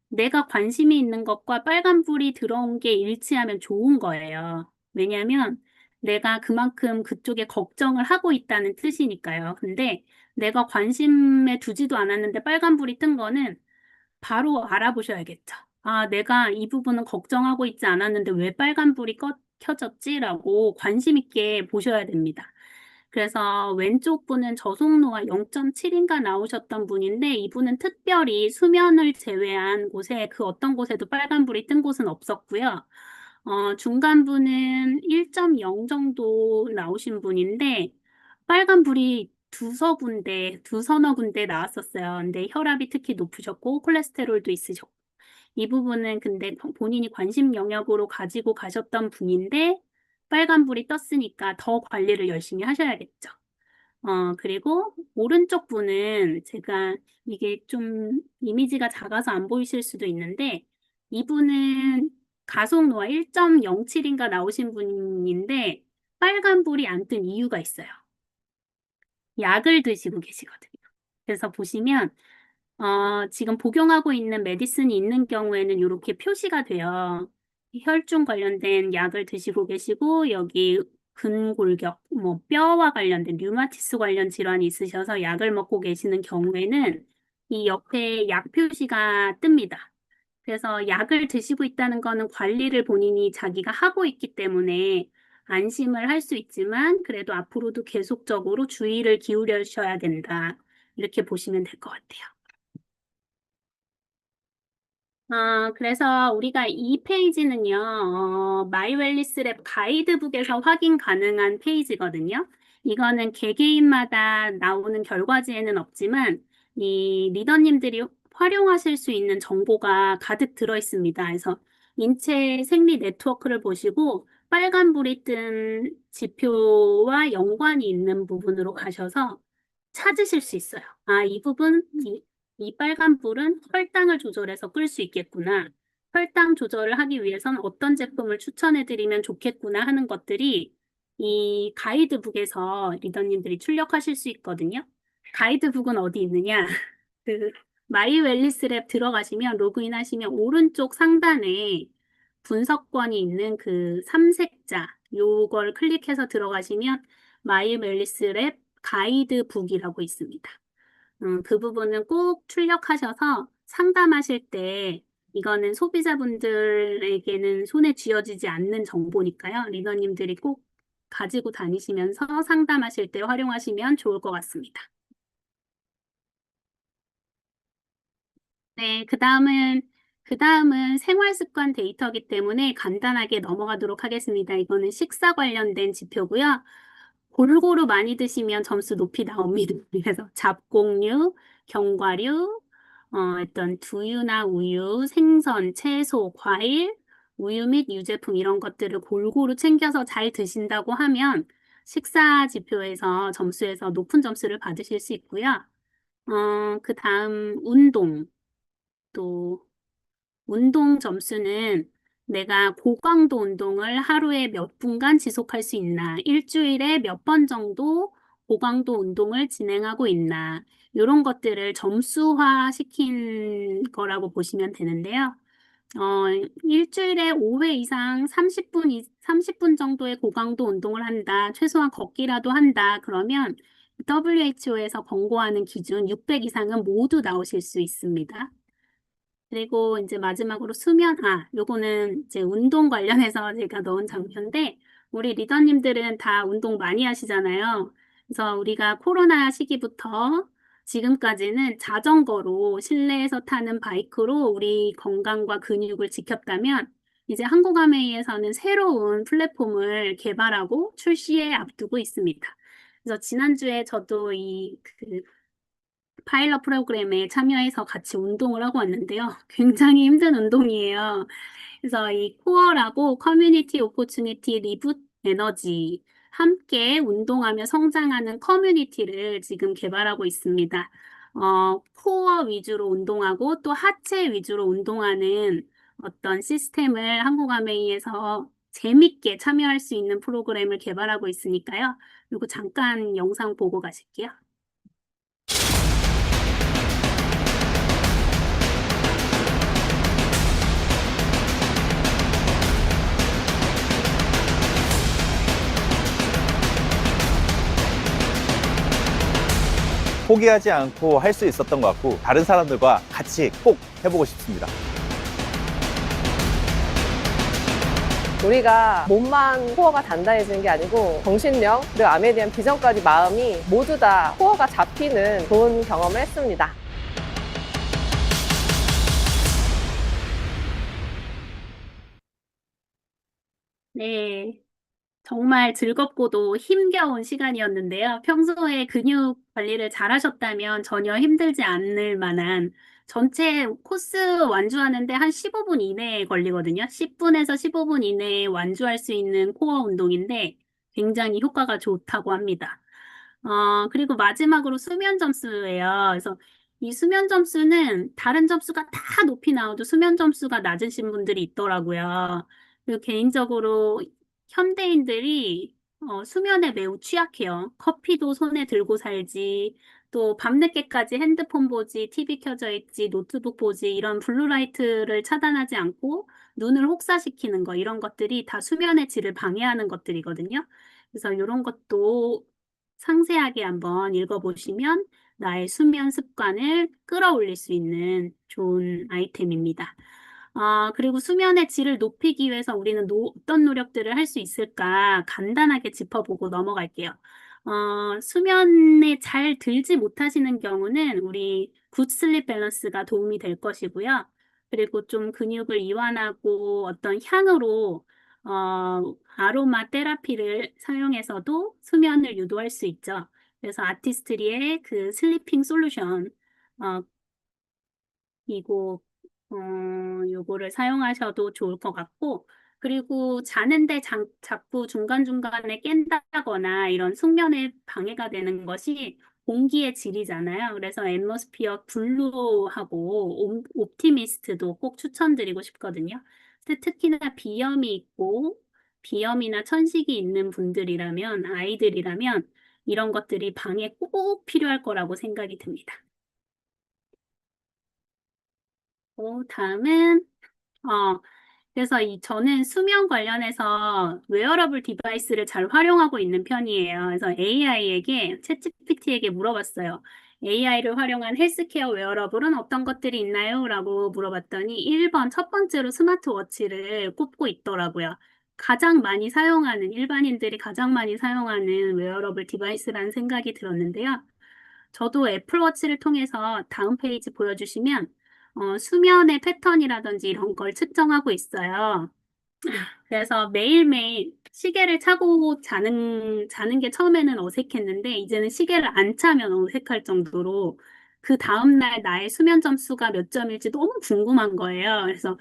[SPEAKER 1] 내가 관심이 있는 것과 빨간불이 들어온 게 일치하면 좋은 거예요. 왜냐하면 내가 그만큼 그쪽에 걱정을 하고 있다는 뜻이니까요. 근데 내가 관심에 두지도 않았는데 빨간불이 뜬 거는 바로 알아보셔야겠죠. 아, 내가 이 부분은 걱정하고 있지 않았는데 왜 빨간불이 켜졌지라고 관심 있게 보셔야 됩니다. 그래서 왼쪽 분은 저속노화 0.7인가 나오셨던 분인데 이분은 특별히 수면을 제외한 곳에 그 어떤 곳에도 빨간불이 뜬 곳은 없었고요. 중간 분은 1.0 정도 나오신 분인데 빨간불이 두서너 군데 나왔었어요. 근데 혈압이 특히 높으셨고 콜레스테롤도 있으셨고 이 부분은 근데 본인이 관심 영역으로 가지고 가셨던 분인데 빨간불이 떴으니까 더 관리를 열심히 하셔야겠죠. 그리고 오른쪽 분은 제가 이게 좀 이미지가 작아서 안 보이실 수도 있는데 이분은 가속노화 1.07인가 나오신 분인데 빨간불이 안 뜬 이유가 있어요. 약을 드시고 계시거든요. 그래서 보시면 지금 복용하고 있는 메디슨이 있는 경우에는 이렇게 표시가 돼요. 혈중 관련된 약을 드시고 계시고, 여기 근골격, 뭐, 뼈와 관련된 류마티스 관련 질환이 있으셔서 약을 먹고 계시는 경우에는 이 옆에 약 표시가 뜹니다. 그래서 약을 드시고 있다는 거는 관리를 본인이 자기가 하고 있기 때문에 안심을 할 수 있지만, 그래도 앞으로도 계속적으로 주의를 기울여셔야 된다. 이렇게 보시면 될 것 같아요. 그래서 우리가 이 페이지는요, 마이웰리스 랩 가이드북에서 확인 가능한 페이지거든요. 이거는 개개인마다 나오는 결과지에는 없지만, 이 리더님들이 활용하실 수 있는 정보가 가득 들어 있습니다. 그래서 인체 생리 네트워크를 보시고, 빨간불이 뜬 지표와 연관이 있는 부분으로 가셔서 찾으실 수 있어요. 이 부분, 이 빨간 불은 혈당을 조절해서 끌 수 있겠구나. 혈당 조절을 하기 위해서는 어떤 제품을 추천해드리면 좋겠구나 하는 것들이 이 가이드북에서 리더님들이 출력하실 수 있거든요. 가이드북은 어디 있느냐? 그 마이 웰니스 랩 들어가시면 로그인 하시면 오른쪽 상단에 분석권이 있는 그 삼색자 요걸 클릭해서 들어가시면 마이 웰니스 랩 가이드북이라고 있습니다. 그 부분은 꼭 출력하셔서 상담하실 때 이거는 소비자분들에게는 손에 쥐어지지 않는 정보니까요. 리더님들이 꼭 가지고 다니시면서 상담하실 때 활용하시면 좋을 것 같습니다. 네, 그 다음은 생활 습관 데이터이기 때문에 간단하게 넘어가도록 하겠습니다. 이거는 식사 관련된 지표고요. 골고루 많이 드시면 점수 높이 나옵니다. 그래서 잡곡류, 견과류, 어떤 두유나 우유, 생선, 채소, 과일, 우유 및 유제품 이런 것들을 골고루 챙겨서 잘 드신다고 하면 식사 지표에서 점수에서 높은 점수를 받으실 수 있고요. 그 다음 운동. 또 운동 점수는 내가 고강도 운동을 하루에 몇 분간 지속할 수 있나, 일주일에 몇 번 정도 고강도 운동을 진행하고 있나, 이런 것들을 점수화 시킨 거라고 보시면 되는데요. 일주일에 5회 이상 30분 정도의 고강도 운동을 한다, 최소한 걷기라도 한다, 그러면 WHO에서 권고하는 기준 600 이상은 모두 나오실 수 있습니다. 그리고 이제 마지막으로 요거는 이제 운동 관련해서 제가 넣은 장표인데, 우리 리더님들은 다 운동 많이 하시잖아요. 그래서 우리가 코로나 시기부터 지금까지는 자전거로 실내에서 타는 바이크로 우리 건강과 근육을 지켰다면, 이제 한국아메이에서는 새로운 플랫폼을 개발하고 출시에 앞두고 있습니다. 그래서 지난주에 저도 파일럿 프로그램에 참여해서 같이 운동을 하고 왔는데요. 굉장히 힘든 운동이에요. 그래서 이 코어라고 커뮤니티 오포추니티 리붓 에너지 함께 운동하며 성장하는 커뮤니티를 지금 개발하고 있습니다. 코어 위주로 운동하고 또 하체 위주로 운동하는 어떤 시스템을 한국아메이에서 재밌게 참여할 수 있는 프로그램을 개발하고 있으니까요. 그리고 잠깐 영상 보고 가실게요.
[SPEAKER 4] 포기하지 않고 할 수 있었던 것 같고 다른 사람들과 같이 꼭 해보고 싶습니다.
[SPEAKER 5] 우리가 몸만 코어가 단단해지는 게 아니고 정신력 그리고 암에 대한 비전까지 마음이 모두 다 코어가 잡히는 좋은 경험을 했습니다.
[SPEAKER 1] 네. 정말 즐겁고도 힘겨운 시간이었는데요. 평소에 근육 관리를 잘 하셨다면 전혀 힘들지 않을 만한 전체 코스 완주하는데 한 15분 이내에 걸리거든요. 10분에서 15분 이내에 완주할 수 있는 코어 운동인데 굉장히 효과가 좋다고 합니다. 그리고 마지막으로 수면 점수예요. 그래서 이 수면 점수는 다른 점수가 다 높이 나와도 수면 점수가 낮으신 분들이 있더라고요. 그리고 개인적으로 현대인들이 수면에 매우 취약해요. 커피도 손에 들고 살지, 또 밤늦게까지 핸드폰 보지, TV 켜져 있지, 노트북 보지, 이런 블루라이트를 차단하지 않고 눈을 혹사시키는 거, 이런 것들이 다 수면의 질을 방해하는 것들이거든요. 그래서 이런 것도 상세하게 한번 읽어보시면 나의 수면 습관을 끌어올릴 수 있는 좋은 아이템입니다. 그리고 수면의 질을 높이기 위해서 우리는 어떤 노력들을 할 수 있을까 간단하게 짚어보고 넘어갈게요. 수면에 잘 들지 못하시는 경우는 우리 굿 슬립 밸런스가 도움이 될 것이고요. 그리고 좀 근육을 이완하고 어떤 향으로 아로마 테라피를 사용해서도 수면을 유도할 수 있죠. 그래서 아티스트리의 그 슬리핑 솔루션, 어, 이거, 요거를 사용하셔도 좋을 것 같고, 그리고 자는데 자꾸 중간중간에 깬다거나 이런 숙면에 방해가 되는 것이 공기의 질이잖아요. 그래서 앰모스피어 블루하고 옵티미스트도 꼭 추천드리고 싶거든요. 근데 특히나 비염이 있고 비염이나 천식이 있는 분들이라면 아이들이라면 이런 것들이 방에 꼭 필요할 거라고 생각이 듭니다. 다음은 어, 그래서 저는 수면 관련해서 웨어러블 디바이스를 잘 활용하고 있는 편이에요. 그래서 AI에게, 챗GPT에게 물어봤어요. AI를 활용한 헬스케어 웨어러블은 어떤 것들이 있나요? 라고 물어봤더니 1번, 첫 번째로 스마트워치를 꼽고 있더라고요. 가장 많이 사용하는, 일반인들이 가장 많이 사용하는 웨어러블 디바이스라는 생각이 들었는데요. 저도 애플워치를 통해서 다음 페이지 보여주시면 수면의 패턴이라든지 이런 걸 측정하고 있어요. 그래서 매일매일 시계를 차고 자는 게 처음에는 어색했는데, 이제는 시계를 안 차면 어색할 정도로 그 다음날 나의 수면 점수가 몇 점일지 너무 궁금한 거예요. 그래서,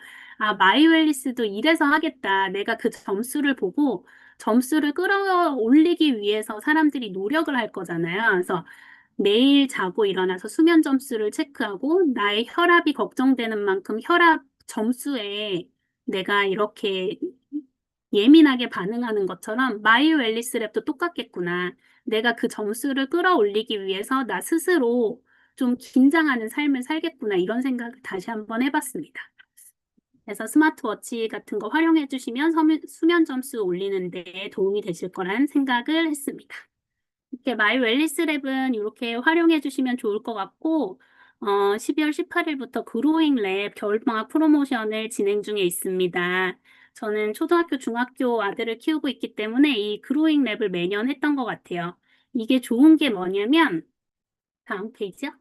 [SPEAKER 1] 마이웰리스도 이래서 하겠다. 내가 그 점수를 보고 점수를 끌어올리기 위해서 사람들이 노력을 할 거잖아요. 그래서 매일 자고 일어나서 수면 점수를 체크하고 나의 혈압이 걱정되는 만큼 혈압 점수에 내가 이렇게 예민하게 반응하는 것처럼 마이 웰리스 랩도 똑같겠구나. 내가 그 점수를 끌어올리기 위해서 나 스스로 좀 긴장하는 삶을 살겠구나. 이런 생각을 다시 한번 해봤습니다. 그래서 스마트워치 같은 거 활용해 주시면 수면 점수 올리는 데 도움이 되실 거란 생각을 했습니다. 이렇게 마이 웰리스 랩은 이렇게 활용해 주시면 좋을 것 같고, 12월 18일부터 그로잉 랩 겨울방학 프로모션을 진행 중에 있습니다. 저는 초등학교, 중학교 아들을 키우고 있기 때문에 이 그로잉 랩을 매년 했던 것 같아요. 이게 좋은 게 뭐냐면, 다음 페이지요.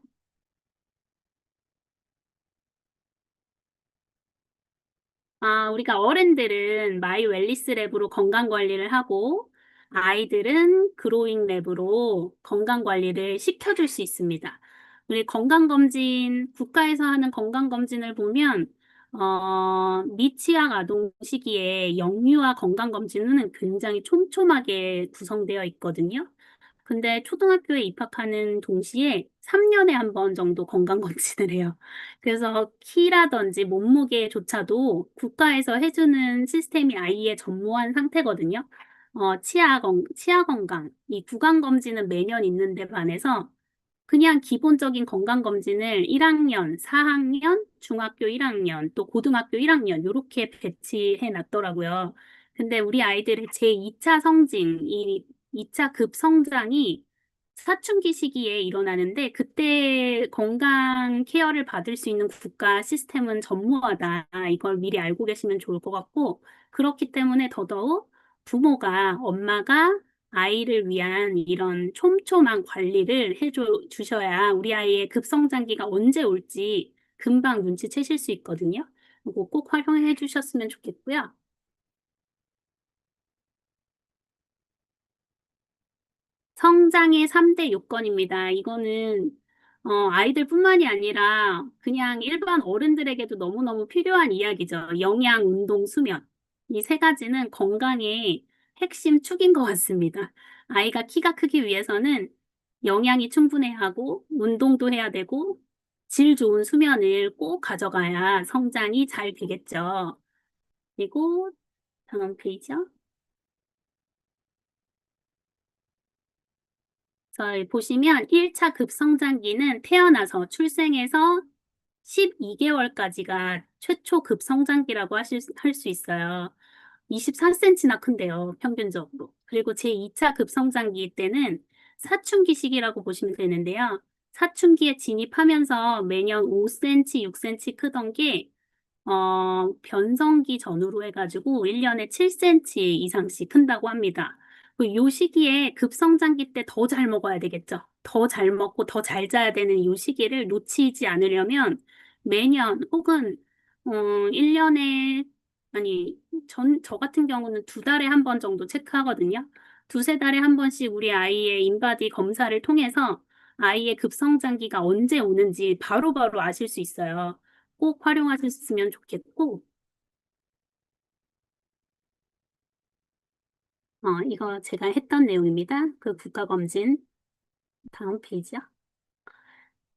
[SPEAKER 1] 우리가 어른들은 마이 웰리스 랩으로 건강 관리를 하고, 아이들은 그로잉 랩으로 건강 관리를 시켜줄 수 있습니다. 우리 건강검진, 국가에서 하는 건강검진을 보면, 미취학 아동 시기에 영유아 건강검진은 굉장히 촘촘하게 구성되어 있거든요. 근데 초등학교에 입학하는 동시에 3년에 한 번 정도 건강검진을 해요. 그래서 키라든지 몸무게조차도 국가에서 해주는 시스템이 아이의 전무한 상태거든요. 치아 건강, 이 구강검진은 매년 있는데 반해서 그냥 기본적인 건강검진을 1학년, 4학년, 중학교 1학년, 또 고등학교 1학년, 이렇게 배치해 놨더라고요. 근데 우리 아이들의 제2차 성징, 이 2차 급성장이 사춘기 시기에 일어나는데, 그때 건강 케어를 받을 수 있는 국가 시스템은 전무하다. 이걸 미리 알고 계시면 좋을 것 같고, 그렇기 때문에 더더욱 부모가, 엄마가 아이를 위한 이런 촘촘한 관리를 주셔야 우리 아이의 급성장기가 언제 올지 금방 눈치채실 수 있거든요. 이거 꼭 활용해 주셨으면 좋겠고요. 성장의 3대 요건입니다. 이거는 아이들뿐만이 아니라 그냥 일반 어른들에게도 너무너무 필요한 이야기죠. 영양, 운동, 수면. 이 세 가지는 건강의 핵심 축인 것 같습니다. 아이가 키가 크기 위해서는 영양이 충분해야 하고, 운동도 해야 되고, 질 좋은 수면을 꼭 가져가야 성장이 잘 되겠죠. 그리고 다음 페이지요. 저희 보시면 1차 급성장기는 태어나서 출생해서 12개월까지가 최초 급성장기라고 할 수 있어요. 24cm나 큰데요, 평균적으로. 그리고 제2차 급성장기 때는 사춘기 시기라고 보시면 되는데요. 사춘기에 진입하면서 매년 5cm, 6cm 크던 게 변성기 전후로 해가지고 1년에 7cm 이상씩 큰다고 합니다. 요 시기에 급성장기 때 더 잘 먹어야 되겠죠. 더 잘 먹고 더 잘 자야 되는 요 시기를 놓치지 않으려면 매년 혹은 1년에 아니 저 같은 경우는 2달에 한 번 정도 체크하거든요. 두세 달에 한 번씩 우리 아이의 인바디 검사를 통해서 아이의 급성장기가 언제 오는지 바로바로 아실 수 있어요. 꼭 활용하셨으면 좋겠고, 이거 제가 했던 내용입니다. 그 국가검진. 다음 페이지요.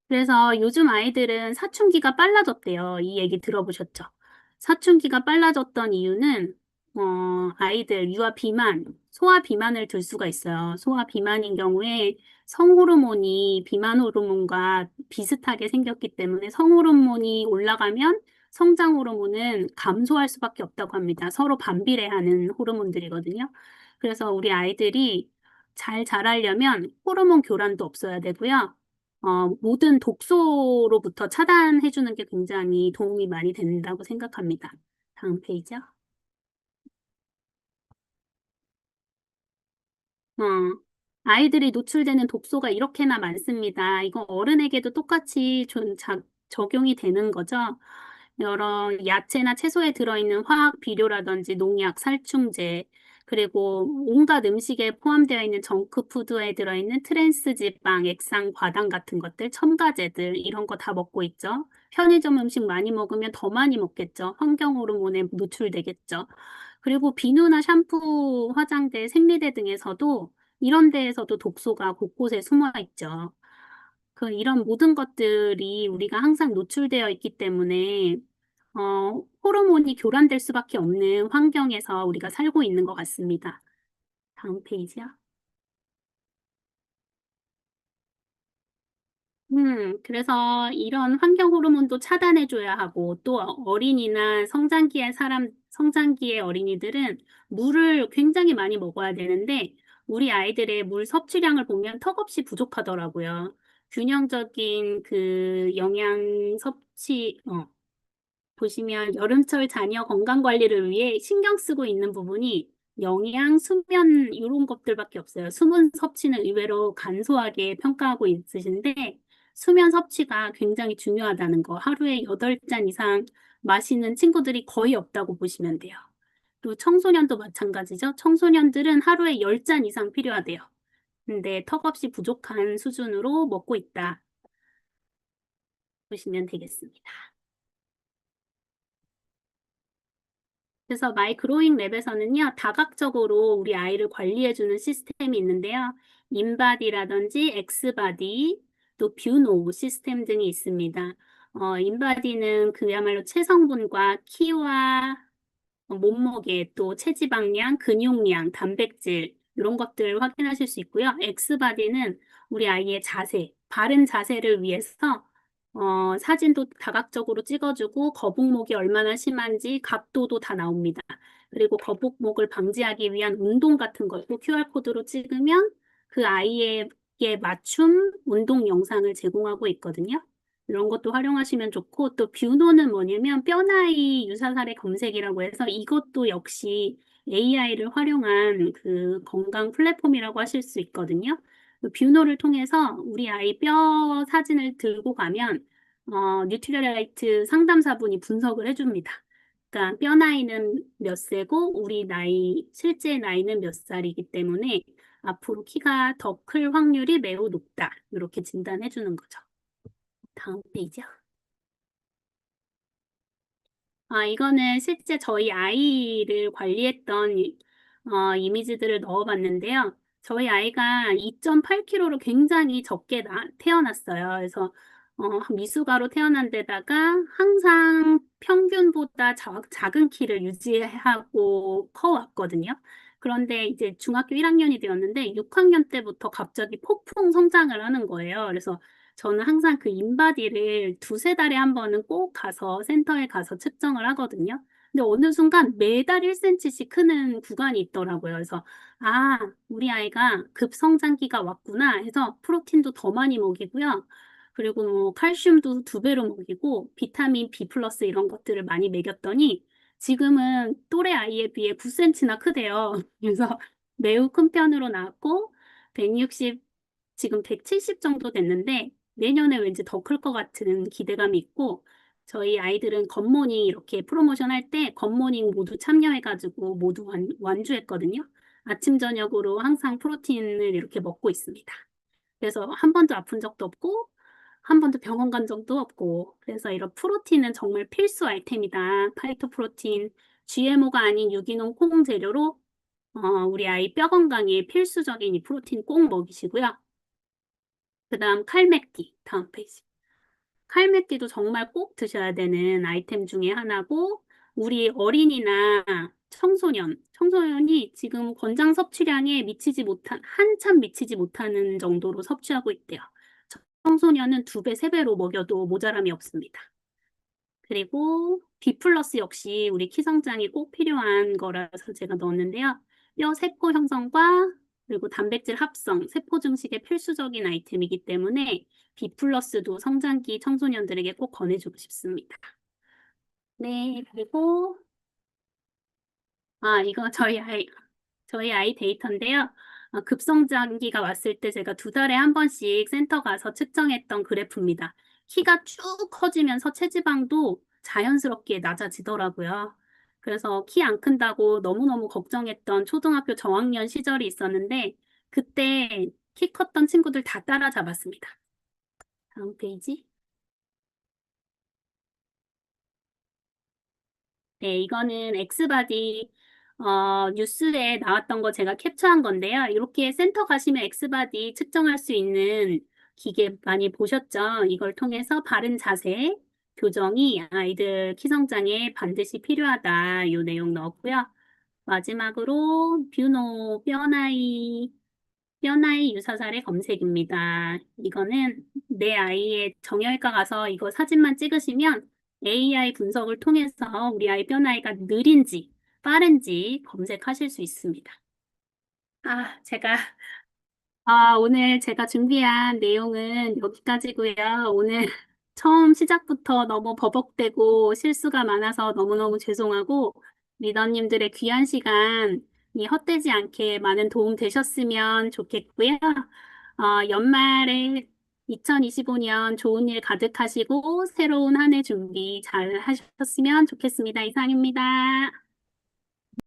[SPEAKER 1] 그래서 요즘 아이들은 사춘기가 빨라졌대요. 이 얘기 들어보셨죠? 사춘기가 빨라졌던 이유는 아이들 유아 비만, 소아 비만을 들 수가 있어요. 소아 비만인 경우에 성호르몬이 비만 호르몬과 비슷하게 생겼기 때문에 성호르몬이 올라가면 성장 호르몬은 감소할 수밖에 없다고 합니다. 서로 반비례하는 호르몬들이거든요. 그래서 우리 아이들이 잘 자라려면 호르몬 교란도 없어야 되고요. 모든 독소로부터 차단해주는 게 굉장히 도움이 많이 된다고 생각합니다. 다음 페이지요. 어, 아이들이 노출되는 독소가 이렇게나 많습니다. 이거 어른에게도 똑같이 적용이 되는 거죠. 여러 야채나 채소에 들어있는 화학 비료라든지 농약, 살충제, 그리고 온갖 음식에 포함되어 있는 정크푸드에 들어있는 트랜스 지방, 액상, 과당 같은 것들, 첨가제들, 이런 거 다 먹고 있죠. 편의점 음식 많이 먹으면 더 많이 먹겠죠. 환경 호르몬에 노출되겠죠. 그리고 비누나 샴푸, 화장대, 생리대 등에서도 이런 데에서도 독소가 곳곳에 숨어 있죠. 이런 모든 것들이 우리가 항상 노출되어 있기 때문에 호르몬이 교란될 수밖에 없는 환경에서 우리가 살고 있는 것 같습니다. 다음 페이지요. 그래서 이런 환경 호르몬도 차단해줘야 하고, 또 어린이나 성장기의 어린이들은 물을 굉장히 많이 먹어야 되는데, 우리 아이들의 물 섭취량을 보면 턱없이 부족하더라고요. 균형적인 그 영양 섭취, 보시면 여름철 자녀 건강 관리를 위해 신경 쓰고 있는 부분이 영양, 수면 이런 것들밖에 없어요. 수분 섭취는 의외로 간소하게 평가하고 있으신데 수면 섭취가 굉장히 중요하다는 거. 하루에 8잔 이상 마시는 친구들이 거의 없다고 보시면 돼요. 또 청소년도 마찬가지죠. 청소년들은 하루에 10잔 이상 필요하대요. 근데 턱없이 부족한 수준으로 먹고 있다. 보시면 되겠습니다. 그래서 마이크로잉 랩에서는요, 다각적으로 우리 아이를 관리해주는 시스템이 있는데요. 인바디라든지 엑스바디, 또 뷰노 시스템 등이 있습니다. 인바디는 그야말로 체성분과 키와 몸무게, 또 체지방량, 근육량, 단백질 이런 것들을 확인하실 수 있고요. 엑스바디는 우리 아이의 자세, 바른 자세를 위해서 사진도 다각적으로 찍어주고 거북목이 얼마나 심한지 각도도 다 나옵니다. 그리고 거북목을 방지하기 위한 운동 같은 것도 QR코드로 찍으면 그 아이에게 맞춤 운동 영상을 제공하고 있거든요. 이런 것도 활용하시면 좋고, 또 뷰노는 뭐냐면 뼈나이 유사사례 검색이라고 해서 이것도 역시 AI를 활용한 그 건강 플랫폼이라고 하실 수 있거든요. 그 뷰노를 통해서 우리 아이 뼈 사진을 들고 가면 뉴트리라이트 상담사분이 분석을 해줍니다. 그러니까 뼈 나이는 몇 세고 우리 나이 실제 나이는 몇 살이기 때문에 앞으로 키가 더 클 확률이 매우 높다. 이렇게 진단해 주는 거죠. 다음 페이지요. 이거는 실제 저희 아이를 관리했던 이미지들을 넣어봤는데요. 저희 아이가 2.8kg로 굉장히 적게 태어났어요. 그래서 미숙아로 태어난 데다가 항상 평균보다 작은 키를 유지하고 커왔거든요. 그런데 이제 중학교 1학년이 되었는데 6학년 때부터 갑자기 폭풍 성장을 하는 거예요. 그래서 저는 항상 그 인바디를 두세 달에 한 번은 꼭 가서 센터에 가서 측정을 하거든요. 근데 어느 순간 매달 1cm씩 크는 구간이 있더라고요. 그래서 우리 아이가 급성장기가 왔구나 해서 프로틴도 더 많이 먹이고요. 그리고 뭐 칼슘도 2배로 먹이고 비타민 B 플러스 이런 것들을 많이 먹였더니 지금은 또래 아이에 비해 9cm나 크대요. 그래서 매우 큰 편으로 나왔고 160, 지금 170 정도 됐는데 내년에 왠지 더 클 것 같은 기대감이 있고 저희 아이들은 굿모닝 이렇게 프로모션 할 때 굿모닝 모두 참여해가지고 모두 완주했거든요. 아침 저녁으로 항상 프로틴을 이렇게 먹고 있습니다. 그래서 한 번도 아픈 적도 없고 한 번도 병원 간 적도 없고 그래서 이런 프로틴은 정말 필수 아이템이다. 파이토 프로틴, GMO가 아닌 유기농 콩 재료로 우리 아이 뼈 건강에 필수적인 이 프로틴 꼭 먹이시고요. 그다음 칼맥티, 다음 페이지. 칼맥티도 정말 꼭 드셔야 되는 아이템 중에 하나고, 우리 어린이나 청소년이 지금 권장 섭취량에 한참 미치지 못하는 정도로 섭취하고 있대요. 청소년은 2배, 3배로 먹여도 모자람이 없습니다. 그리고 B 플러스 역시 우리 키 성장에 꼭 필요한 거라서 제가 넣었는데요. 뼈 세포 형성과 그리고 단백질 합성, 세포 증식에 필수적인 아이템이기 때문에 B 플러스도 성장기 청소년들에게 꼭 권해주고 싶습니다. 네, 그리고 이거 저희 아이 데이터인데요. 급성장기가 왔을 때 제가 2달에 한 번씩 센터 가서 측정했던 그래프입니다. 키가 쭉 커지면서 체지방도 자연스럽게 낮아지더라고요. 그래서 키 안 큰다고 너무너무 걱정했던 초등학교 저학년 시절이 있었는데, 그때 키 컸던 친구들 다 따라잡았습니다. 다음 페이지. 네, 이거는 엑스바디 뉴스에 나왔던 거 제가 캡처한 건데요. 이렇게 센터 가시면 엑스바디 측정할 수 있는 기계 많이 보셨죠? 이걸 통해서 바른 자세, 교정이 아이들 키 성장에 반드시 필요하다. 이 내용 넣었고요. 마지막으로 뼈나이 유사살의 검색입니다. 이거는 내 아이의 정형외과 가서 이거 사진만 찍으시면 AI 분석을 통해서 우리 아이 뼈나이가 느린지 빠른지 검색하실 수 있습니다. 오늘 제가 준비한 내용은 여기까지고요. 오늘 처음 시작부터 너무 버벅대고 실수가 많아서 너무너무 죄송하고, 리더님들의 귀한 시간이 헛되지 않게 많은 도움 되셨으면 좋겠고요. 연말에 2025년 좋은 일 가득하시고 새로운 한 해 준비 잘 하셨으면 좋겠습니다. 이상입니다.